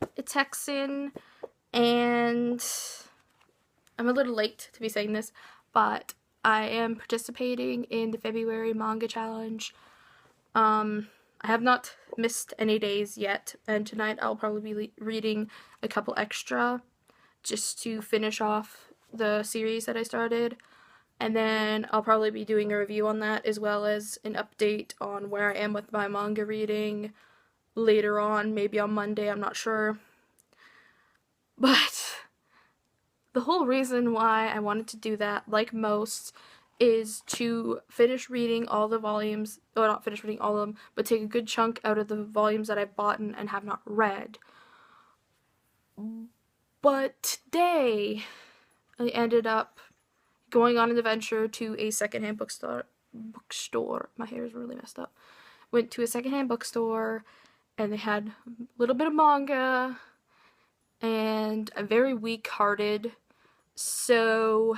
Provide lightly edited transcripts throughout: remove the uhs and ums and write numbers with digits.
a Texan, and I'm a little late to be saying this, but I am participating in the February manga challenge. I have not missed any days yet, and tonight I'll probably be reading a couple extra just to finish off the series that I started. And then I'll probably be doing a review on that, as well as an update on where I am with my manga reading later on, maybe on Monday, I'm not sure. But the whole reason why I wanted to do that, like most, is to finish reading all the volumes, or not finish reading all of them, but take a good chunk out of the volumes that I've bought and have not read. But today, I ended up going on an adventure to a secondhand bookstore. My hair is really messed up. Went to a secondhand bookstore, and they had a little bit of manga, and I'm very weak-hearted, so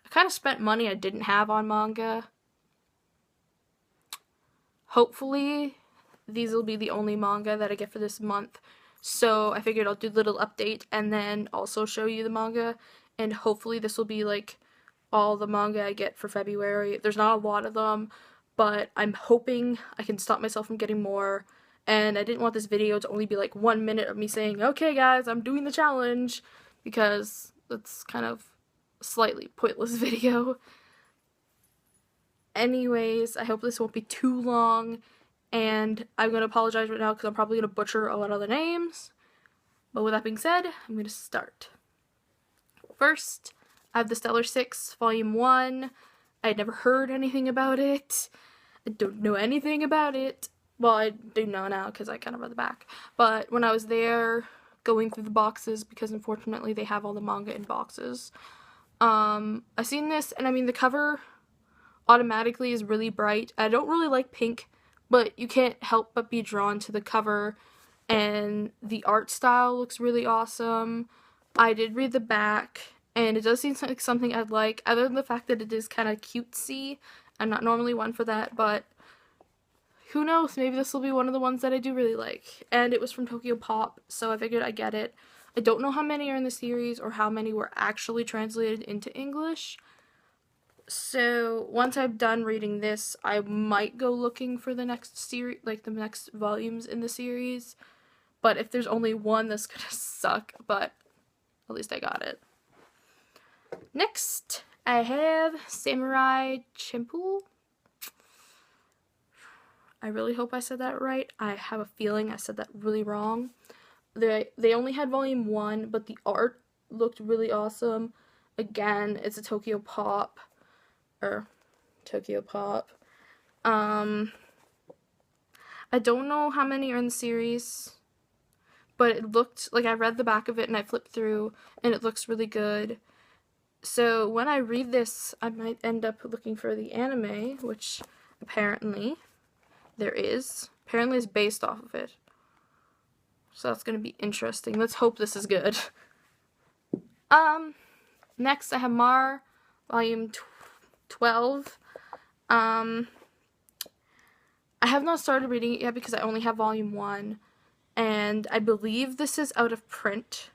I kind of spent money I didn't have on manga. Hopefully, these will be the only manga that I get for this month, so I figured I'll do a little update and then also show you the manga, and hopefully this will be like all the manga I get for February. There's not a lot of them, but I'm hoping I can stop myself from getting more. And I didn't want this video to only be like 1 minute of me saying, okay guys, I'm doing the challenge, because that's kind of a slightly pointless video. Anyways, I hope this won't be too long, and I'm going to apologize right now because I'm probably going to butcher a lot of the names. But with that being said, I'm going to start. First, I have the Stellar 6, Volume 1. I had never heard anything about it. I don't know anything about it. Well, I do know now because I kind of read the back. But when I was there going through the boxes, because unfortunately they have all the manga in boxes, I seen this, and I mean, the cover automatically is really bright. I don't really like pink, but you can't help but be drawn to the cover, and the art style looks really awesome. I did read the back, and it does seem like something I'd like, other than the fact that it is kind of cutesy. I'm not normally one for that, but who knows, maybe this will be one of the ones that I do really like. And it was from Tokyo Pop, so I figured I'd get it. I don't know how many are in the series or how many were actually translated into English. So once I'm done reading this, I might go looking for the next series, like the next volumes in the series. But if there's only one, that's gonna suck, but at least I got it. Next, I have Samurai Champloo. I really hope I said that right. I have a feeling I said that really wrong. They only had volume 1, but the art looked really awesome. Again, it's a Tokyo Pop. I don't know how many are in the series, but it looked like I read the back of it and I flipped through, and it looks really good. So when I read this, I might end up looking for the anime, which apparently there is. Apparently it's based off of it. So that's going to be interesting. Let's hope this is good. Next I have Mar, volume 12. I have not started reading it yet because I only have volume 1, and I believe this is out of print.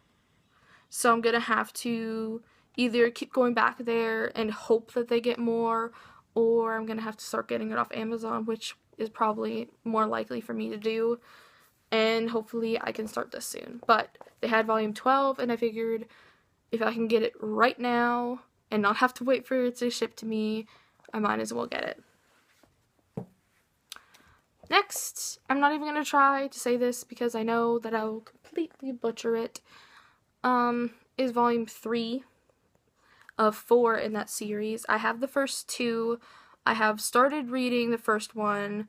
So I'm going to have to either keep going back there and hope that they get more, or I'm going to have to start getting it off Amazon, which is probably more likely for me to do, and hopefully I can start this soon. But they had volume 12, and I figured if I can get it right now and not have to wait for it to ship to me, I might as well get it. Next, I'm not even going to try to say this because I know that I will completely butcher it, is volume 3 of 4 in that series. I have the first 2. I have started reading the first one.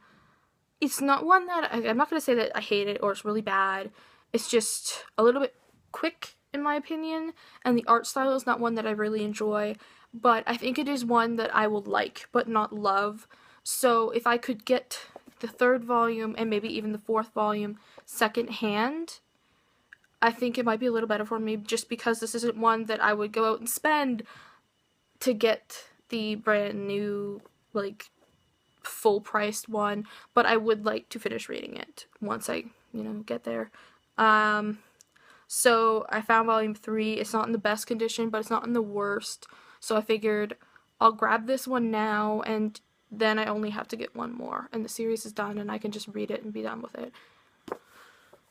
It's not one that, I'm not going to say that I hate it or it's really bad. It's just a little bit quick, in my opinion, and the art style is not one that I really enjoy, but I think it is one that I will like, but not love. So if I could get the 3rd volume and maybe even the 4th volume second hand, I think it might be a little better for me, just because this isn't one that I would go out and spend to get the brand new, like, full priced one, but I would like to finish reading it once I, get there. So I found volume 3. It's not in the best condition, but it's not in the worst. So I figured I'll grab this one now, and then I only have to get one more, and the series is done, and I can just read it and be done with it.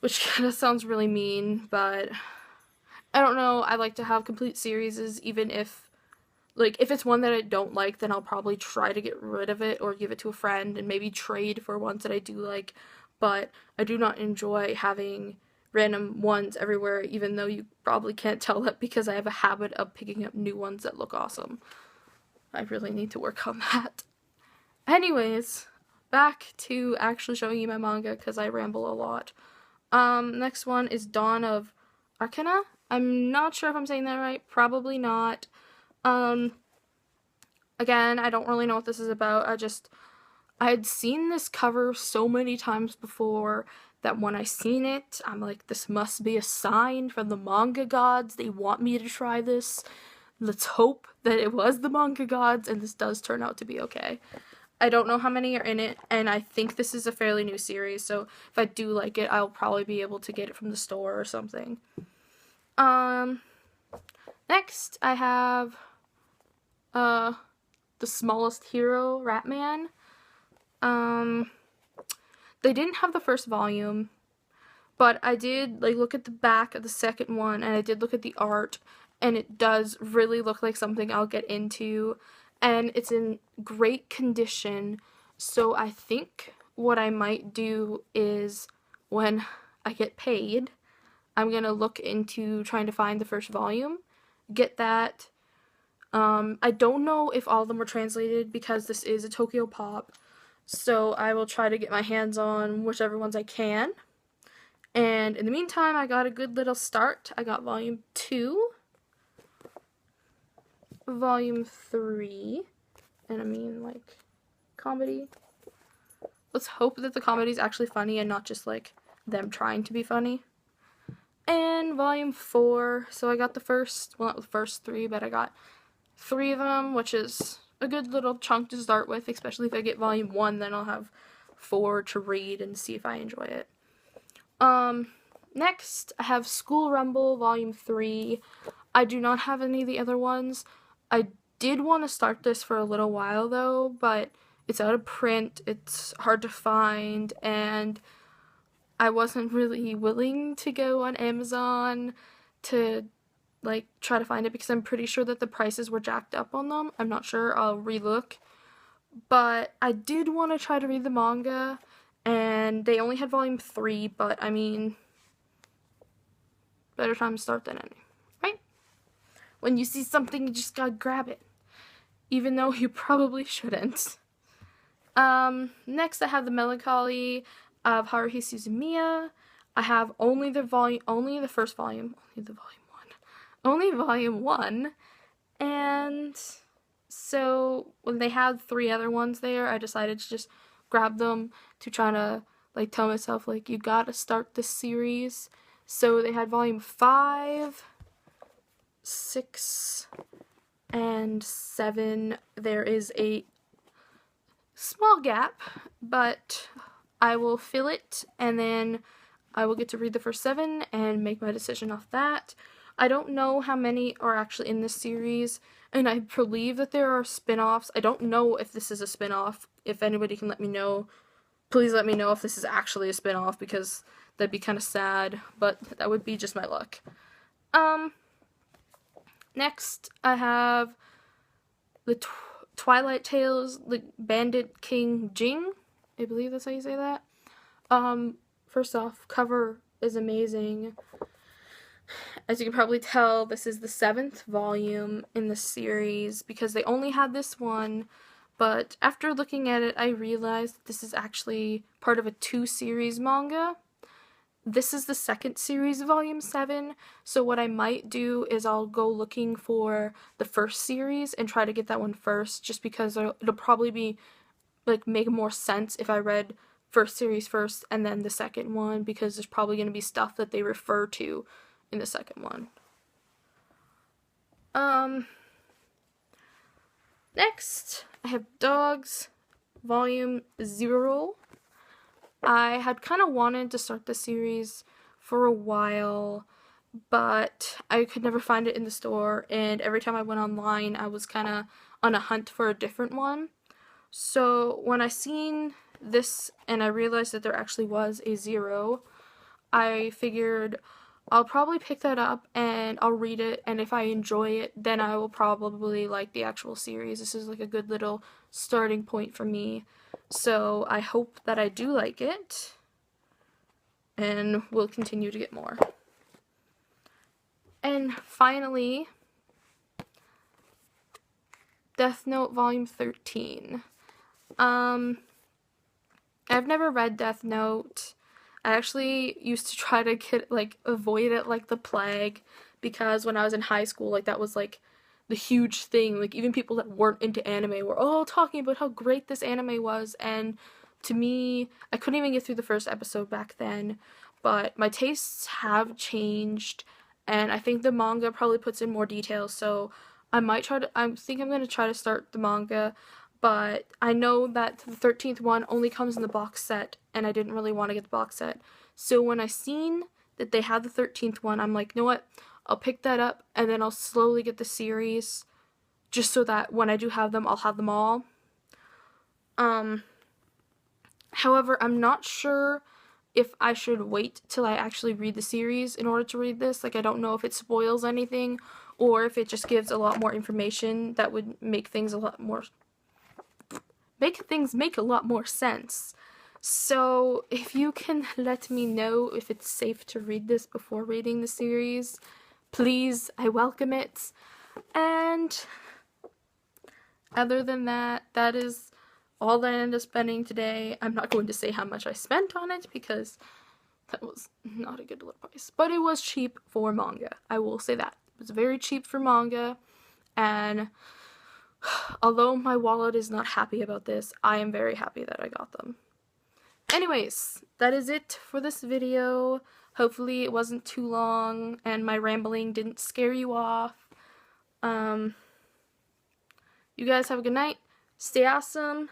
Which kind of sounds really mean, but I don't know. I like to have complete series, even if, like, if it's one that I don't like, then I'll probably try to get rid of it or give it to a friend and maybe trade for ones that I do like. But I do not enjoy having random ones everywhere, even though you probably can't tell that because I have a habit of picking up new ones that look awesome. I really need to work on that. Anyways, back to actually showing you my manga because I ramble a lot. Next one is Dawn of Arcana. I'm not sure if I'm saying that right. Probably not. Again, I don't really know what this is about. I had seen this cover so many times before that when I seen it, I'm like, this must be a sign from the manga gods. They want me to try this. Let's hope that it was the manga gods and this does turn out to be okay. I don't know how many are in it, and I think this is a fairly new series, so if I do like it, I'll probably be able to get it from the store or something. Next, I have, The Smallest Hero, Ratman. They didn't have the first volume, but I did, like, look at the back of the second one, and I did look at the art, and it does really look like something I'll get into, and it's in great condition, so I think what I might do is, when I get paid, I'm gonna look into trying to find the first volume, get that. I don't know if all of them were translated because this is a Tokyo Pop, so I will try to get my hands on whichever ones I can. And in the meantime, I got a good little start. I got volume 2, volume 3, and I mean, like, comedy. Let's hope that the comedy is actually funny and not just, like, them trying to be funny. And volume 4, so I got the first, well, not the first 3, but I got 3 of them, which is a good little chunk to start with, especially if I get volume 1, then I'll have 4 to read and see if I enjoy it. Next, I have School Rumble, volume 3. I do not have any of the other ones. I did want to start this for a little while, though, but it's out of print, it's hard to find, and I wasn't really willing to go on Amazon to, like, try to find it because I'm pretty sure that the prices were jacked up on them. I'm not sure. I'll relook. But I did want to try to read the manga, and they only had volume 3, but I mean, better time to start than any, right? When you see something, you just gotta grab it, even though you probably shouldn't. Next I have The Melancholy of Haruhi Suzumiya. I have only the first volume, only volume 1, and so when they had 3 other ones there, I decided to just grab them to try to, like, tell myself, like, you gotta start this series. So they had volume 5, 6, and 7. There is a small gap, but I will fill it, and then I will get to read the first 7 and make my decision off that. I don't know how many are actually in this series, and I believe that there are spin-offs. I don't know if this is a spin-off. If anybody can let me know, please let me know if this is actually a spin-off, because that'd be kind of sad, but that would be just my luck. Next, I have the Twilight Tales, the Bandit King Jing. I believe that's how you say that. First off, cover is amazing. As you can probably tell, this is the 7th volume in the series because they only had this one, but after looking at it, I realized this is actually part of a 2-series manga. This is the 2nd series, volume 7, so what I might do is I'll go looking for the first series and try to get that one first, just because it'll probably be, like, make more sense if I read first series first and then the second one, because there's probably going to be stuff that they refer to in the second one. Next, I have Dogs, volume 0. I had kind of wanted to start the series for a while, but I could never find it in the store, and every time I went online I was kind of on a hunt for a different one. So when I seen this and I realized that there actually was a Zero, I figured I'll probably pick that up and I'll read it, and if I enjoy it, then I will probably like the actual series. This is like a good little starting point for me. So I hope that I do like it, and we'll continue to get more. And finally, Death Note Volume 13. I've never read Death Note. I actually used to try to avoid it like the plague, because when I was in high school, like, that was like the huge thing. Like, even people that weren't into anime were all talking about how great this anime was, and to me, I couldn't even get through the first episode back then. But my tastes have changed, and I think the manga probably puts in more detail, so I think I'm gonna try to start the manga. But I know that the 13th one only comes in the box set, and I didn't really want to get the box set. So when I seen that they had the 13th one, I'm like, you know what? I'll pick that up, and then I'll slowly get the series, just so that when I do have them, I'll have them all. However, I'm not sure if I should wait till I actually read the series in order to read this. Like, I don't know if it spoils anything, or if it just gives a lot more information that would make things make a lot more sense. So if you can let me know if it's safe to read this before reading the series, please, I welcome it. And other than that, that is all that I ended up spending today. I'm not going to say how much I spent on it, because that was not a good little price. But it was cheap for manga. I will say that. It was very cheap for manga, and although my wallet is not happy about this, I am very happy that I got them. Anyways, that is it for this video. Hopefully it wasn't too long and my rambling didn't scare you off. You guys have a good night. Stay awesome.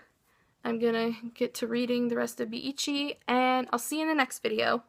I'm gonna get to reading the rest of Beichi, and I'll see you in the next video.